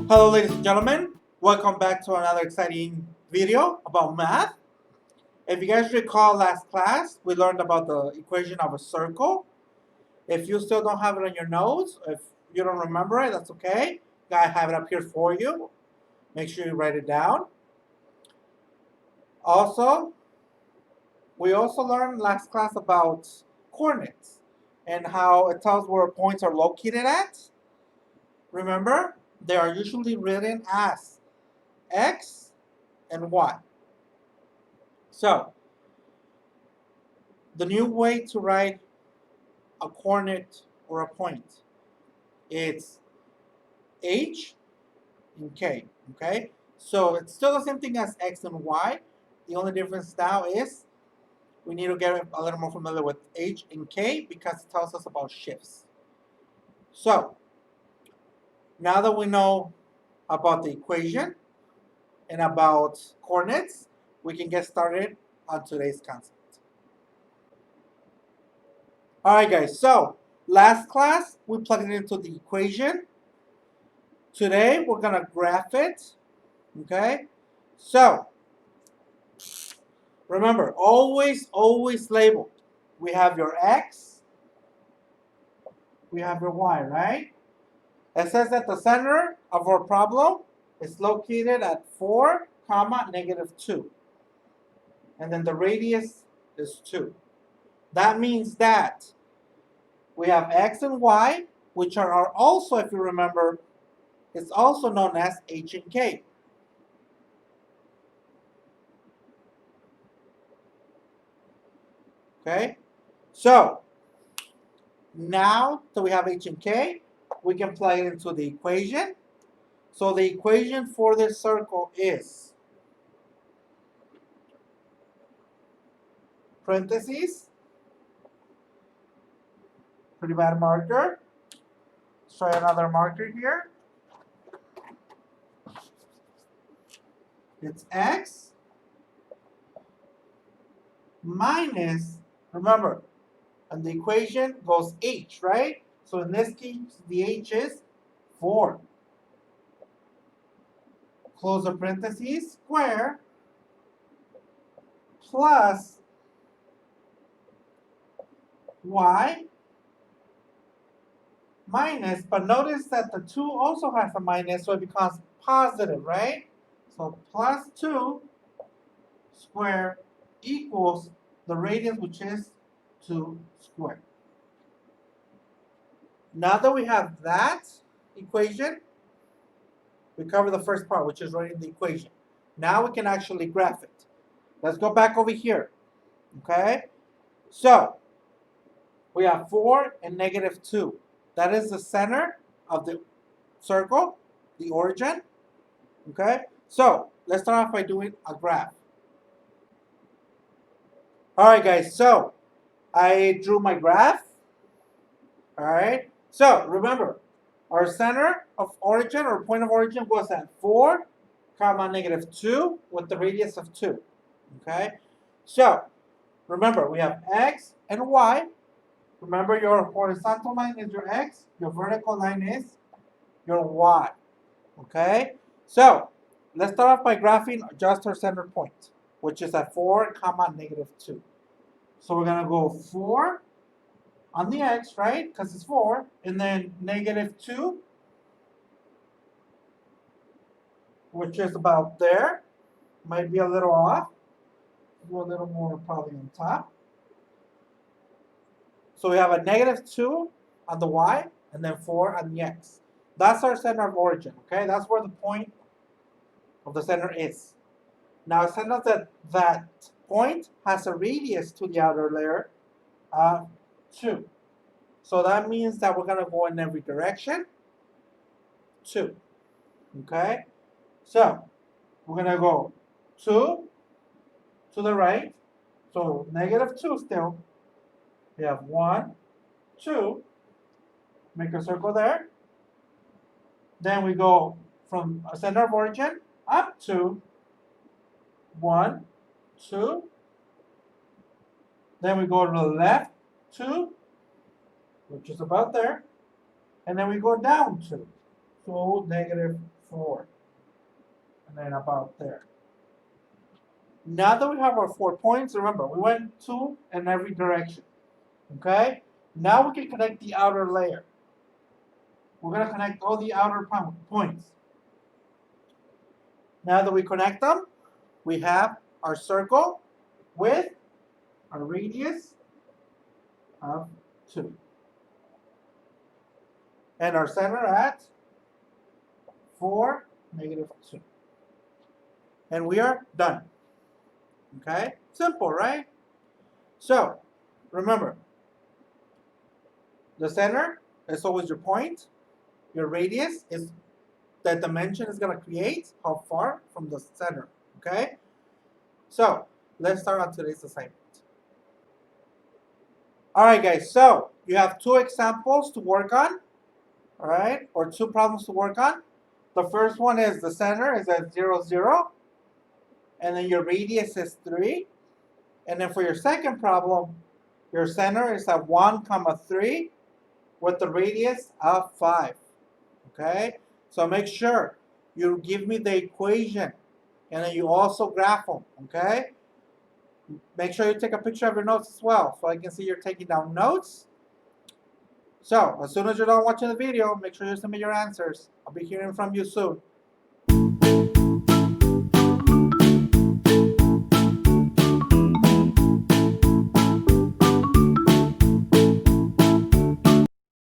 Hello ladies and gentlemen, welcome back to another exciting video about math. If you guys recall last class, we learned about the equation of a circle. If you still don't have it on your notes, if you don't remember it, that's okay. I have it up here for you. Make sure you write it down. Also, we also learned last class about coordinates and how it tells where points are located at. Remember, they are usually written as x and y. So, the new way to write a coordinate or a point, it's h and k, okay? So it's still the same thing as x and y. The only difference now is we need to get a little more familiar with h and k because it tells us about shifts. So now that we know about the equation and about coordinates, we can get started on today's concept. All right, guys, so last class we plugged it into the equation. Today we're gonna graph it, okay? So remember, always label. We have your x, we have your y, right? It says that the center of our problem is located at 4, comma, -2. And then the radius is 2. That means that we have x and y, which are also, if you remember, it's also known as h and k. Okay? So, now that we have h and k, we can plug it into the equation. So the equation for this circle is parentheses, pretty bad marker. Let's try another marker here. It's x minus, remember, and the equation goes h, right? So in this case, the h is 4. Close the parentheses, square, plus y minus, but notice that the 2 also has a minus, so it becomes positive, right? So plus 2 square equals the radius, which is 2 squared. Now that we have that equation, we cover the first part, which is writing the equation. Now we can actually graph it. Let's go back over here, okay? So, we have 4 and -2. That is the center of the circle, the origin, okay? So, let's start off by doing a graph. All right, guys, so I drew my graph, all right? So, remember, our center of origin or point of origin was at 4, comma, -2 with the radius of 2, okay? So, remember, we have x and y. Remember, your horizontal line is your x, your vertical line is your y, okay? So, let's start off by graphing just our center point, which is at 4, comma, -2. So, we're going to go 4 on the x, right? Because it's 4. And then -2, which is about there. Might be a little off. Go a little more probably on top. So we have a -2 on the y and then 4 on the x. That's our center of origin, okay? That's where the point of the center is. Now, send us that point has a radius to the outer layer of 2. So that means that we're going to go in every direction, 2. Okay? So, we're going to go 2 to the right. So, -2 still. We have 1, 2. Make a circle there. Then we go from a center of origin up to 1, 2. Then we go to the left 2, which is about there. And then we go down 2. So, -4. 4. And then about there. Now that we have our 4 points, remember, we went 2 in every direction. Okay? Now we can connect the outer layer. We're going to connect all the outer points. Now that we connect them, we have our circle with a radius of 2. And our center at 4, -2. And we are done. Okay? Simple, right? So, remember, the center is always your point. Your radius is that dimension is going to create how far from the center. Okay? So, let's start on today's assignment. All right, guys. So, you have 2 examples to work on. All right? Or 2 problems to work on. The first one is the center is at 0, 0. And then your radius is 3. And then for your second problem, your center is at 1, 3 with the radius of 5. Okay? So make sure you give me the equation and then you also graph them. Okay? Make sure you take a picture of your notes as well so I can see you're taking down notes. So as soon as you're done watching the video, make sure you submit your answers. I'll be hearing from you soon.